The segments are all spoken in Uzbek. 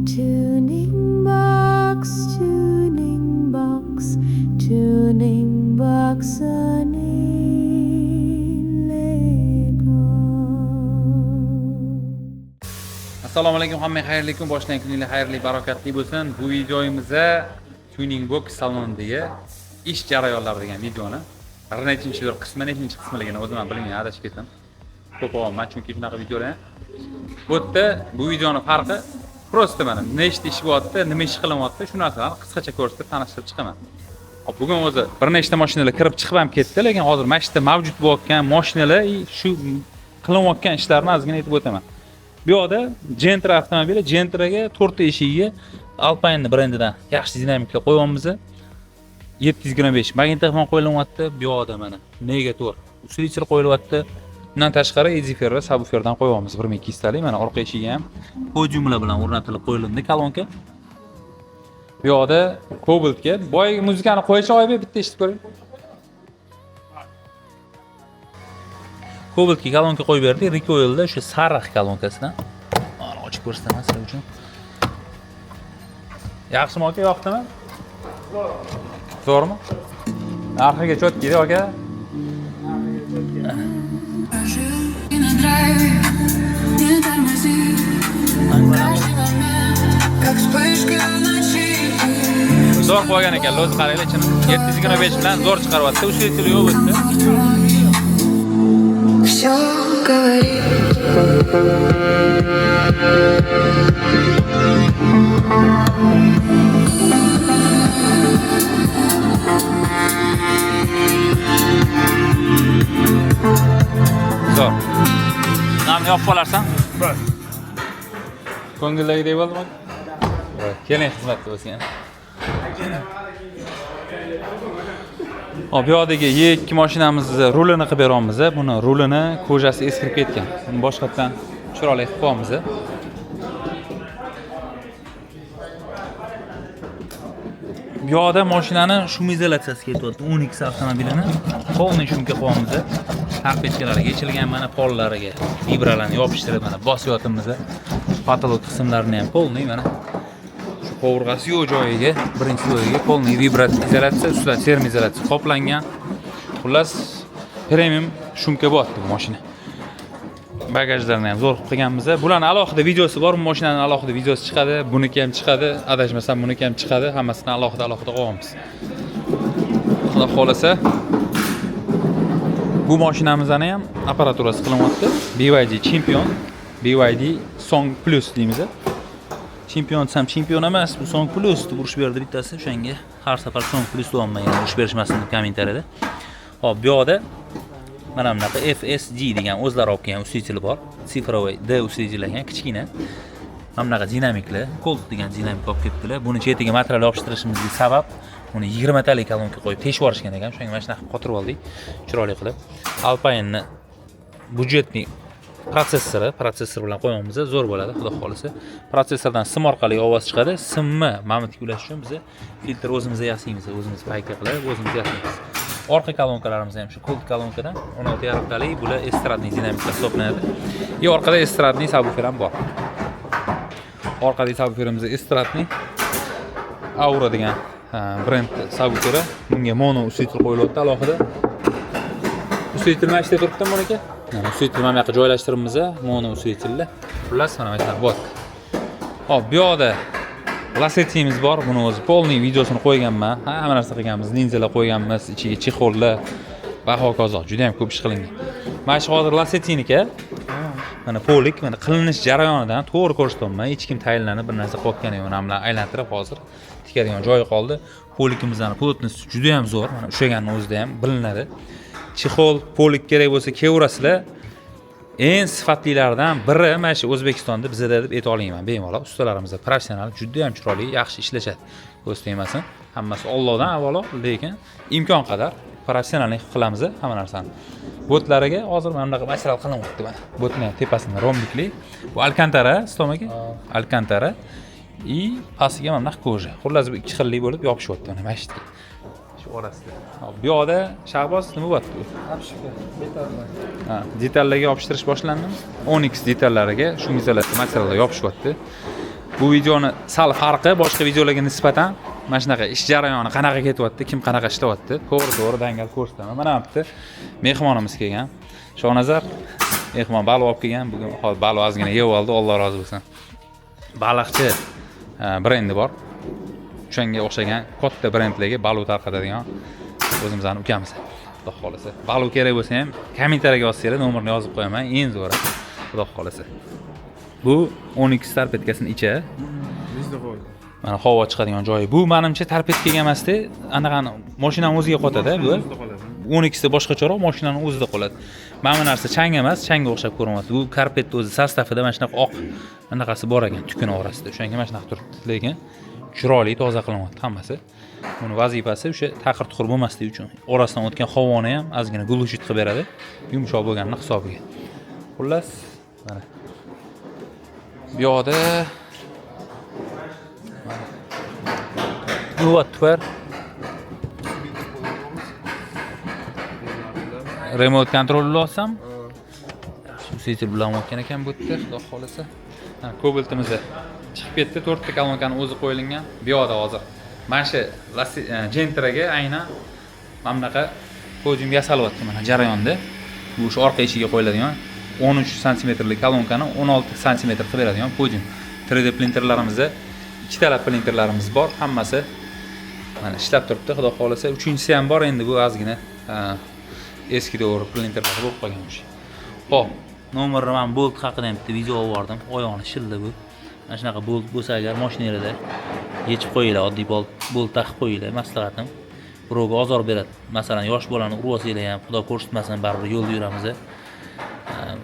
Tuning box, tuning box, tuning box Assalomu alaykum hammaga xayrli kun, boshlang kuningiz xayrli, barakatli bo'lsin. Bu videomizda tuning box salonidagi ish jarayonlari degan videoni nechinchi qismi, nechinchi qismiligini o'zim ham bilmayman, adashib ketdim. Ko'p olman chunki shunaqa videolar. Bu yerda bu videoning farqi prosta mana nechta ish bo'lyapti, nima ish qilyapti, shu narsalarni qisqacha ko'rsatib tanishtirib chiqaman. Bugun o'zi bir nechta mashinalar kirib chiqib ham ketdi, lekin hozir mana shu yerda mavjud bo'layotgan mashinalar shu qilayotgan ishlarni ozgina aytib o'taman. Bu yoqda Gentra avtomobili, Gentraga 4 eshigiga Alpine brendidan yaxshi dinamiklar qo'yganmiz. 725 magnitofon qo'yilyapti. Bu yoqda mana Negator usilitel qo'yilyapti. Bundan tashqari Ezifer va Subwooferdan qo'yganmiz 1200 talik. Mana orqa eshigi ham podiumlar bilan o'rnatilib qo'yildi kolonka. Bu yoqda Cobaltga boyagi muzikani qo'yish oyib bitta eshitib ko'ring. Cobaltga kolonka qo'yib berdik. Recoilda o'sha sariq kolonkasidan. Mana ochib ko'rsataman sizlar uchun. Yaxshimi aka, yoqdimi? Zo'rmi? Narxiga cho'tkida aka. Zo'r qo'ygan ekan, o'zi qaranglar ichini. 725 bilan zo'r chiqaryapti. Usilitel yo'q o'tdi. Всё говорит. Zo'r. Namni yopib olarsan? Bo'l. Ko'ngildagidek bo'ldimi? Keling xizmatda bo'lsin. Bu yoqdagi Y2 mashinamizni rulini qilib beryapmiz. Buni rulini kojasi eskirib ketgan. Buni boshqatdan chiroyli qilib qo'yamiz. Bu yoqda mashinani shum izolyatsiyasi ketyapti. 12 avtomobilini polni shumga qo'yamiz. Tarpechkalariga yechilgan mana pollariga vibralarni yopishtirib mana bosyapmiz. Patolog qismlarini ham polni mana qovurg'asi yo'q joyiga, birinchi joyiga polni izolyatsiya, ustidan termoizolyatsiya qoplangan. Xullas, premium shumka bo'lyapti bu mashina. Bagajlarni ham zo'r qilib qilganmiz. Bularning alohida videosi bor, bu mashinaning alohida videosi chiqadi, buniki ham chiqadi, adashmasam buniki ham chiqadi, hammasini alohida qo'yamiz. Xudo xolasa, bu mashinamizning ham apparaturasi qilinyapti. BYD Champion, BYD Song Plus deymiz. Champion ham champion emas, bu Song Plus deb urish berdi bittasi, o'shanga har safar Song Plus olmagan, urish berishmasin deb kommentariyada. Hop, bu yoqda mana bunaqa FSG degan o'zlari olib kelgan usilitel bor. Sifrovoy D usilitel ekan, kichkina. Mana bunaqa dinamiklar, Colt degan dinamik olib kelibdilar. Buni chetiga material yopishtirishimizga sabab uni 20 talik kolonka qo'yib teshib yuborishgan ekan. O'shanga mana shunaqa qotirib oldik, chiroyli qilib. Alpine'ni budjetli protsessor bilan qo'yamiz, zo'r bo'ladi, xudo xolisa. Protsessordan sim orqali ovoz chiqadi. Simni mamlakatga ulash uchun biz filtr o'zimiz yasaymiz, o'zimiz payka qilib, o'zimiz yasaymiz. Orqa kolonkalarimiz ham shu Colt kolonkadan 16,5 talik, bular estradniy dinamiklar hisoblanadi. Orqada estradniy subwoofer ham bor. Orqadagi subwooferimiz estradniy Aura degan brend subwooferi. Bunga mono usilitel qo'yilyapti alohida. Usilitel mana ishda turibdi buniki. Mana usilitel mana bu yoqqa joylashtiribmiz, mono usilitel. Xullas mana mana shunday bot. Hop, bu yoqda lasetimiz bor. Buni o'zi polniy videosini qo'yganman. Hamma narsa qilganmiz, linzalar qo'yganmiz, ichiga chexollar va hokazo. Juda ham ko'p ish qilingan. Mana shu hozir lasetiniki. Mana polik, mana qilinish jarayonidan to'g'ri ko'rsatyapman. Hech kim tayinlanib bir narsa qilgan yo'q. Mana bilan aylantirib hozir tikadigan joyi qoldi. Polikimizning plotnosti juda ham zo'r. Mana o'shaganning o'zida ham bilinadi. Chexol, polik kerak bo'lsa kevrasizlar. Eng sifatlilaridan biri mana shu O'zbekistonda bizda deb ayta olaman. Bemalol ustalarimiz professional, juda ham chiroyli, yaxshi ishlashadi. Ko'z tegmasin. Hammasi Allohdan avvalo, lekin imkon qadar professionallik qilamiz hamma narsani. Bo'tlariga hozir mana bunaqa material qilinyapti mana. Bo'tning tepasida rombikli. Bu alkantara, Islom aka. Alkantara и pastiga mana bunaqa koja. Xullas bu ikki xillik bo'lib yopishyapti mana mashitga. Shu orasida. Bu yoqda Shahboz nima bo'lyapti? Apshika, detallar. Ha, detallarga yopishtirish boshlandimi? 10x detallariga shu izolyatsiya materiallar yopishyapti. Bu videoni sal farqi boshqa videolarga nisbatan mana shunaqa ish jarayoni qanaqa ketyapti, kim qanaqa ishlayapti, to'g'ri dangal ko'rsataman. Mana bu yerda mehmonimiz kelgan. Shonazar mehmon baliq olib kelgan. Bugun hozir baliq ozgina yeb oldi, Alloh rozi bo'lsin. Baliqchi brendi bor. O'shanga o'xshagan katta brendlarga baliq tarqatadigan o'zimizning ukamiz. Xudo xolisa. Baliq kerak bo'lsa ham kommentariyaga yozsanglar, nomerni yozib qo'yaman. Eng zo'ri. Xudo xolisa. Bu 12 tarpetkasini ichi. Mana havo chiqadigan joyi. Bu menimcha tarpetkaga emasda, anaqani mashinaning o'ziga qotadi, bu. 12 boshqacharoq mashinaning o'zida qoladi. Mana bu narsa chang emas, changga o'xshab ko'rinyapti. Bu karpetni o'zi sostavida mana shunaqa oq anaqasi bor ekan, tukuni orasida. O'shanga mana shunaqa turibdi, lekin chiroyli toza qilinyapti hammasi. Buni vazifasi o'sha taqir-tuqir bo'lmasligi uchun orasidan o'tgan havoni ham ozgina glushit qilib beradi, yumshoq bo'lganini hisobiga. Xullas, mana bu yoqda bu tvar remote kontrolni olsam, usitl bilan o'tgan ekan bu yerda, xudo xolisa. Ha, Cobaltimiz chiqib ketdi, 4 ta kolonkani o'zi qo'yilgan. Bu yoqda hozir mana shu Gentraga aynan mana bunaqa podium yasalyapti mana jarayonda. Bu o'sha orqa eshigiga qo'yiladigan 13 santimetrlik kolonkani 16 santimetr qilib beradigan podium. 3D printerlarimizda 2 talab printerlarimiz bor, hammasi mana ishlab turibdi, xudo xolisa. 3-inchisi ham bor, endi bu ozgina eski davr printerlar bo'lib qolgan o'sha. Xo'p, nomerni men bolt haqida ham bitta video oldim. Oyog'ini shildi bu. Mana shunaqa bolt bo'lsa agar mashinangizda yechib qo'yinglar, oddiy bolt taqib qo'yinglar, maslahatim. Birovga ozor beradi. Masalan, yosh bolani urib olsanglar ham, xudo ko'rsatmasin, baribir yo'lda yuramiz.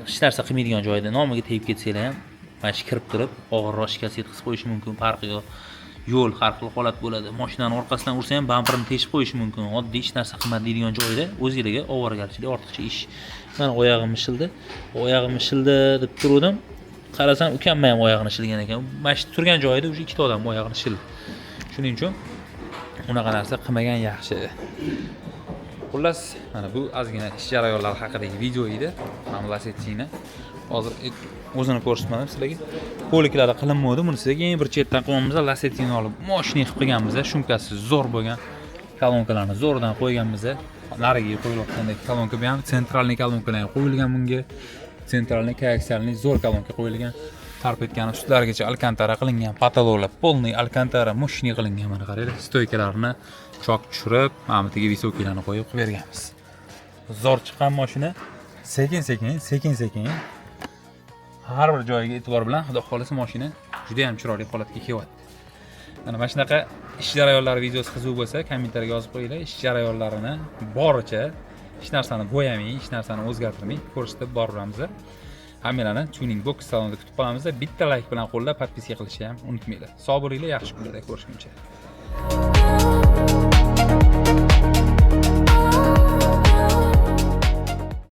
Hech narsa qilmaydigan joyda nomiga tegib ketsanglar ham, mana shu kirib turib, og'irroq shikast yetkazib qo'yishi mumkin, farqi yo'q. Yo'l har xil holat bo'ladi. Mashinaning orqasidan ursa ham bamperini teshib qo'yishi mumkin. Oddiy hech narsa qilmaydigan joyda o'zingizga ovoragarchilik, ortiqcha ish. Mana oyog'im shildi. Oyog'im shildi deb turdim. Qarasam, ukamma ham oyog'ini shilgan ekan. Mana shu turgan joyida o'sha ikkita odam oyog'ini shildi. Shuning uchun unaqa narsa qilmagan yaxshi. Xullas, mana bu ozgina ish jarayonlari haqidagi video edi. Mana Lasetti'ni hozir o'zini ko'rsatmadim sizlarga. Qo'liklarda qilinmadi, buni sizlarga eng bir chetdan qilganmiz, Lasetti'ni olib mashina qilib qo'yganmiz, shumkasi zo'r bo'lgan kolonkalarni zo'rdan qo'yganmiz. Nariga qo'yilayotgandek kolonka bu ham sentralniy kolonkalar qo'yilgan bunga. Sentralniy koaksialniy zo'r kolonka qo'yilgan. Tarpetkani ustlarigacha alkantara qilingan, patologlar polniy alkantara mushni qilingan. Mana qaranglar, stoykalarni chok tushirib, mana bu yerga visokilarni qo'yib berganmiz. Zo'r chiqqan mashina. Sekin-sekin har bir joyiga e'tibor bilan, xudo xolisa mashina juda ham chiroyli holatga kelyapti. Mana shunaqa ish jarayonlari videosi qiziq bo'lsa, kommentariyaga yozib qo'yinglar. Ish jarayonlarini boricha hech narsani bo'yamay, hech narsani o'zgartirmay ko'rsatib boramiz. Hammalarni Tuning Box salonida kutib qolamiz. Bitta like bilan qo'llab, podpiska qilishni ham unutmanglar. Sog' bo'linglar, yaxshi kunlarda ko'rishguncha.